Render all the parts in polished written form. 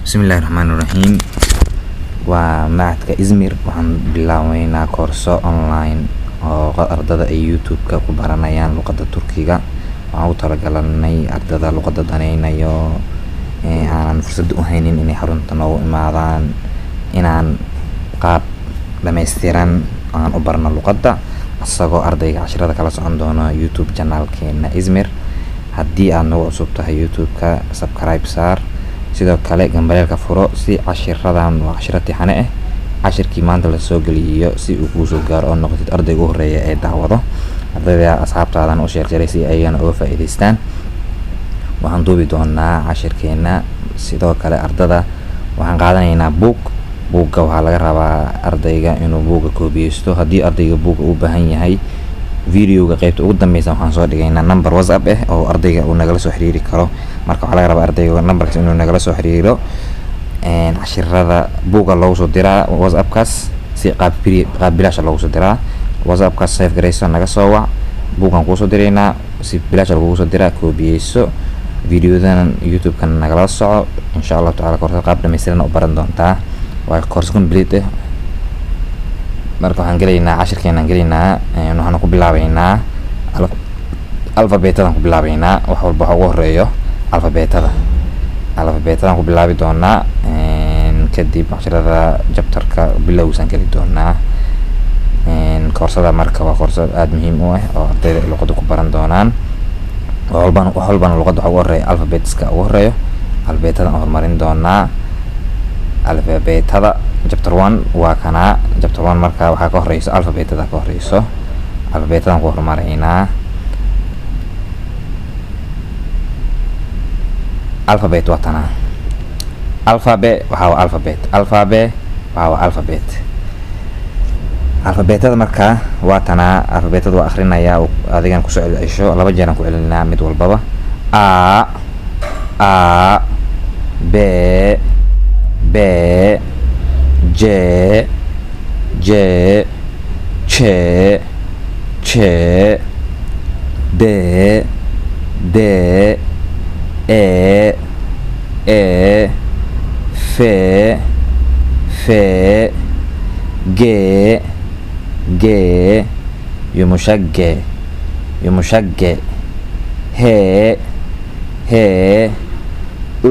Bismillahirrahmanirrahim. Waa macadka Izmir. Waxaan bilaabeynaa koorso online oo ardada ay YouTube-ka ku baranayaan luqadda Turkiga. Waxaan u talagalnay ardada luqadda danaynayo aanan fursad u haynin inay xarunta noogu imaadaan inaan qaab dhammaystiran aan u barno luqadda asagoo ardayga casharada kala socon doono YouTube channelkeena Izmir. Haddii aad nagu cusub tahay YouTube-ka, subscribe saar, sidoo kale gambaleelka furo si cashiradan waa cashiro tixane ah cashirkii maanta la soo geliyo si uu kuu soo gaaro oo noqotid ardayga ugu horeeya ee daawado. Ardayda asxaabtaadan u sheer jaray si ayagana uga faa'iidaystaan. Waxaan duubi doonaa cashirkeena. Sidoo kale ardada waxaan qaadanaynaa buugga waxaa laga rabaa ardayga inuu buugga koobiyeysto. Haddii ardayga buugga u baahan yahay, videoga qaybta ugu dambeysa waxaan soo dhigaynaa number WhatsApp oo ardayga uu nagala soo xiriiri karo. Marka waxaa laga rabaa ardayga numberkaas inuu nagala soo xiriiro cashirada buugga loogu soo diraa WhatsApp-kaas si qaab bilaash loogu soo diraa. WhatsApp-kaas save gareyso, naga soo wac, buuggan kuu soo diraynaa si bilaash lagugu soo diraa, koobiyeyso. Videodan YouTube-kan nagala soco insha Allah taala. Koorso qaab dhammaystiran u baran doontaa. Waa koorso complete ah. Marka waxaan gelaynaa cashirkeenan gelaynaa waxaan ku bilaabeynaa alfabeetadan ku bilaabeynaa. Wax walba waxa ugu horeeyo alfabeetadan ku bilaabi doonaa. Kadib cashirada chapterka bilowgiisaan geli doonaa. Koorsada marka waa koorso aad muhiim u ah oo ardayda luqadda ku baran doonaan. wax walbana luqadda waxa ugu horeeya alfabeetska ugu horeeyo. Alfabeetadan horumarin doonaa. Alfabeetada chapter 1 waa kana. Chapter 1 marka waxaa ka horeyso alfabeetada ka horeyso. Alfabeetadan ku horumarinaa. Alphabet waa tana. Alphabet waxa waa alphabet. Alphabet waxa waa alphabet. Alfabeetada marka waa tana. Alfabeetada waa akhrinayaa adigan ku soo celisho laba jeer aan ku celinaa mid walbaba. A B B J J Ch Ch D D E F F G G يمشج ه ه U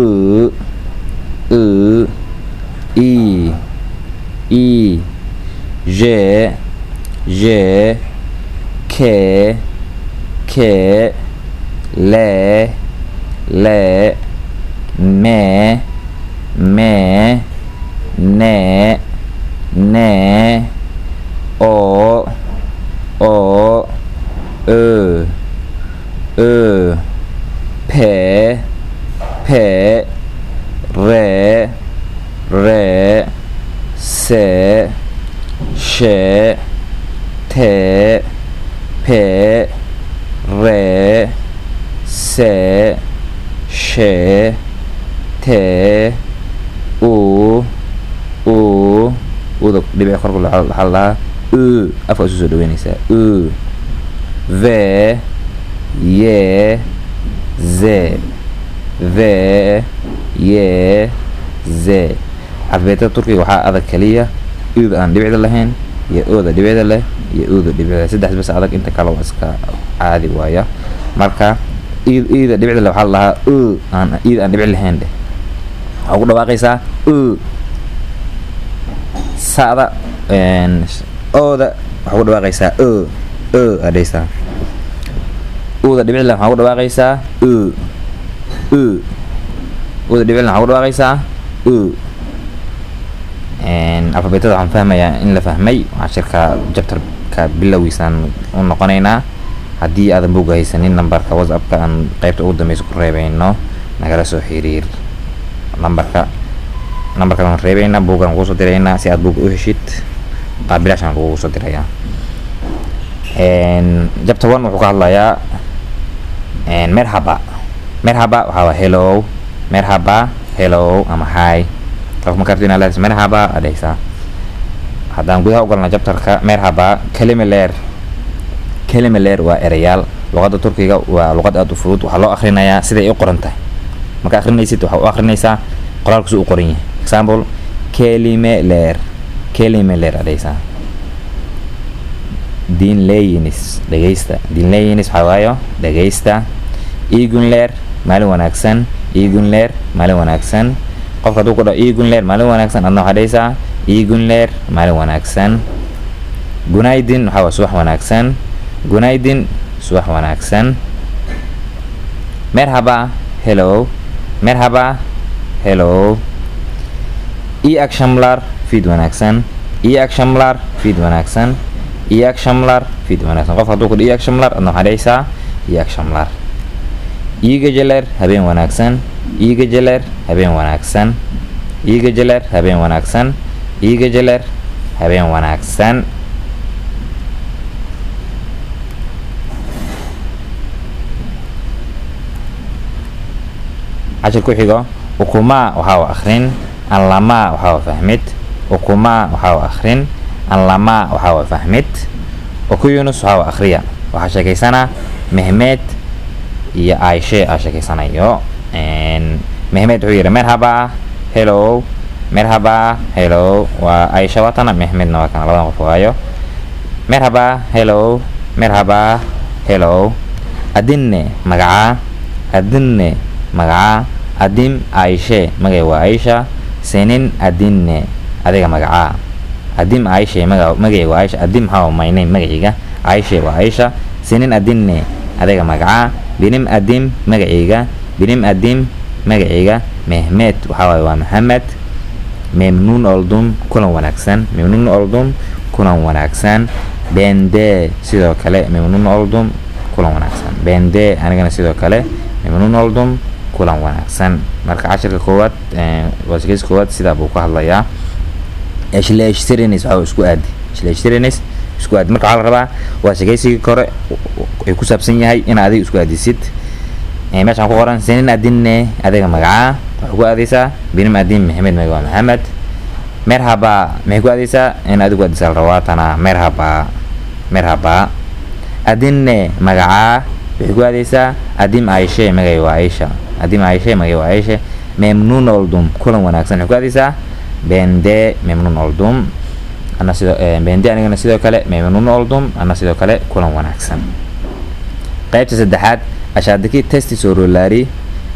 I J J K L M N O P R S Ş T P R S Ş T U da dhibic korka waxaa lahaa afka isu soo dhaweynaysaa. V Y Z alfabeetada Turkiga waxaa adag kaliya da aan dhibicda lahayn iyo ooda dhibicda leh iyo ooda dhibicda. Saddex bas adag, inta kale waa iska caadi waaya. Marka ida dhibicda leh waxaa lahaa aan dhibic lahayn dheh. Waxaa ku dhawaaqaysaa sada ooda waxaa ku dhawaaqaysaa adhaysaa. Ooda dhibicda leh waxaa ku dhawaaqaysaa ooda dhibicda leh waxaa ku dhawaaqaysaa alfabeetada waxaan fahmayaa in la fahmay. cashirka chapterka bilowgiisaan u noqonaynaa. haddii aadan buugga haysanin, nambarka WhatsApp-ka aan qaybta ugu dambeysa ku reebeyno nagala soo xiriir. nambarkan aan reebeynaa, buuggan kugu soo diraynaa si aad buugga u heshid. qaab bilaashan kugu soo dirayaa. chapter 1 wuxuu ka hadlayaa merhaba waxaa waa hello. Merhaba hello ama hi. Qofka markaad inaad leedahay merhaba adhaysaa. haddaan gudaha u galnaa chapterka merhaba kelimeler waa erayaal. luqadda Turkiga waa luqad aad u fudud. waxaa loo akhrinayaa siday u qoran tahay. marka akhrinaysid waxaa u akhrinaysaa qoraalku suu u qoran yahay. Example, kelime leer adaysaa. Dinleyinis dhageysta. Dinleyinis waxaa waayo dhageysta. Igun leer maalin wanaagsan. Igun leer maalin wanaagsan. qofka hadduu ku dhaho igun leer maalin wanaagsan adna waxaa dhahaysaa igun leer maalin wanaagsan. Gunaydin waxaa waa subax wanaagsan. Gunaydin subax wanaagsan. Merhaba hello. Merhaba hello. İyi akşamlar fiid wanaagsan. İyi akşamlar fiid wanaagsan. İyi akşamlar fiid wanaagsan. qofka hadduu ku dhaho iyi akşamlar adna waxaa dhahaysaa iyi akşamlar. İyi geceler habeen wanaagsan. İyi geceler habeen wanaagsan. İyi geceler habeen wanaagsan. İyi geceler habeen wanaagsan. cashir ku xigo ukuma waxaa waa akhrin. Anlama waxaa waa fahmid. Ukuma waxaa waa akhrin. Anlama waxaa waa fahmid. Okuyunus waxaa waa akhriya. waxaa sheekaysana Mehmet iyo Aisha aa sheekaysanayo. Mehmet wuxuu yidhi merhaba hello. Merhaba hello waa Aisha waatana, Mehmetna waa kana, labadan qof waayo. Merhaba hello. Merhaba hello. Adinne magacaa. Adinne magacaa. Adim Aisha magacay waa Aisha. Senin adinne adiga magacaa. Adim Aisha magacay waa Aisha. Adim how my name magacayga. Aisha waa Aisha. Senin adinne adiga magacaa. Binim adim magacayga. Binim adim magacayga. Mehmet waxaa waaye waa Maxamed. Memnun oldum kulan wanaagsan. Memnun oldum kulan wanaagsan. Bende sidoo kale memnun oldum kulan wanaagsan. Bende anigana sidoo kale memnun oldum kulan wanaagsan. marka cashirka koowaad waajigayska koowaad sidaa buu ku hadlayaa. Ishleeshtirins waxaa isku aadi. Ishleeshtirins isku aadi. marka waxaa la rabaa waajigaysigii kore ay ku saabsan yahay in adiga isku aadisid. meeshaan ku qoran senin adinne adiga magacaa waxaa ku aadaysaa binim adim Maxamed magaca waa Maxamed. Merhaba maxay ku aadaysaa in adigu aadisaa la rabaa tana merhaba. Merhaba. Adinne magacaa waxay ku aadaysaa adim Aisha magacay waa Aisha. Adim Aisha magacay waa Aisha. Memnun oldum kulan wanaagsan waxay ku aadaysaa bende memnun oldum ana sidoo bende anigana sidoo kale memnun oldum ana sidoo kale kulan wanaagsan. qaybta saddexaad ashaadaki testi sorolari.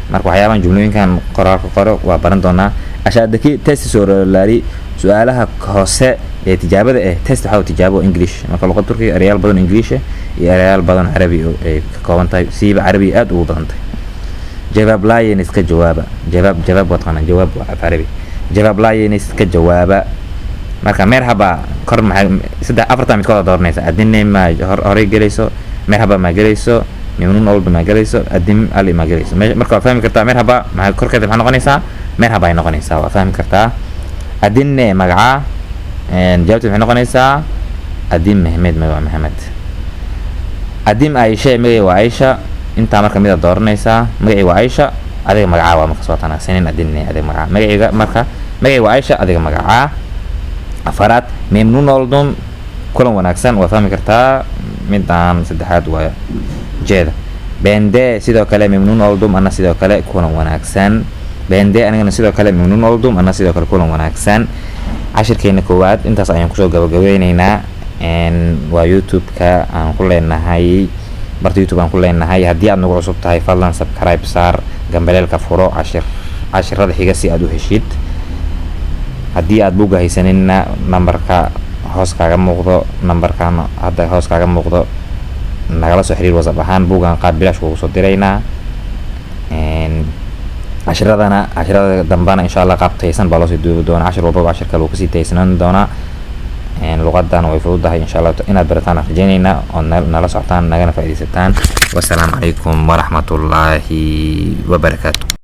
marka waxyaabahan jumlooyinkan qoraalka qoro waa baran doonaa. ashaadaki testi sorolari su'aalaha hoose ee tijaabada test waxaa tijaabo English. marka luqad turkiga erayaal badan English iyo erayaal badan Carabi ay ka kooban tahay. siiba Carabi aad ugu badan tahay. jawaab laayin iska jawaaba. jawaab waa taqaanaa. jawaab waa Carabi. jawaab laayin iska jawaaba. marka merhaba kor maxay saddex afarta mid kooda dooranaysa. adinne ma horay gelayso. merhaba ma gelayso. memnun oldum ma gelayso. adim ali ma gelayso. marka waa fahmi kartaa merhaba maxay korkeeda maxay noqonaysaa. merhaba ay noqonaysaa. waa fahmi kartaa. adinne magacaa jawaabta maxay noqonaysaa adim Mehmet magaca waa Maxamed. adim Aisha magacay waa Aisha. intaa marka mid dooranaysaa. magacay waa Aisha adiga magacaa waa marka soo tanaa. senin adinne adiga magacaa. magacayga marka magacay waa Aisha adiga magacaa. afaraad memnun oldum kulan wanaagsan. waa fahmi kartaa. midaan saddexaad waa jeeda. bende sidoo kale memnun oldum ana sidoo kale kulan wanaagsan. bende anigana sidoo kale memnun oldum ana sidoo kale kulan wanaagsan. cashirkeena koowaad intaas ayaan kusoo gabagabeynaynaa. waa youtube-ka aan ku leenahay. barta youtube aan ku leenahay. haddii aad nagu cusub tahay fadlan subscribe saar. gambaleelka furo cashirada xiga si aad u heshid. haddii aad buugga haysanina nambarka hoos kaaga muuqdo. nambarkan hadda hoos kaaga muuqdo nagala soo xiriir whatsapp ahaan. buuggan qaab bilaash kugu soo diraynaa. cashirada dambana insha Allah qaab taysan baa loo sii duubi doonaa. cashir walba cashir kale uu kasii taysanaan doonaa. luqadan way fududahay insha Allah inaad barataan rajaynaynaa oo nala socotaan nagana faa'iidaysataan. wassalaamu calaykum waraxmatullaahi wabarakaatu.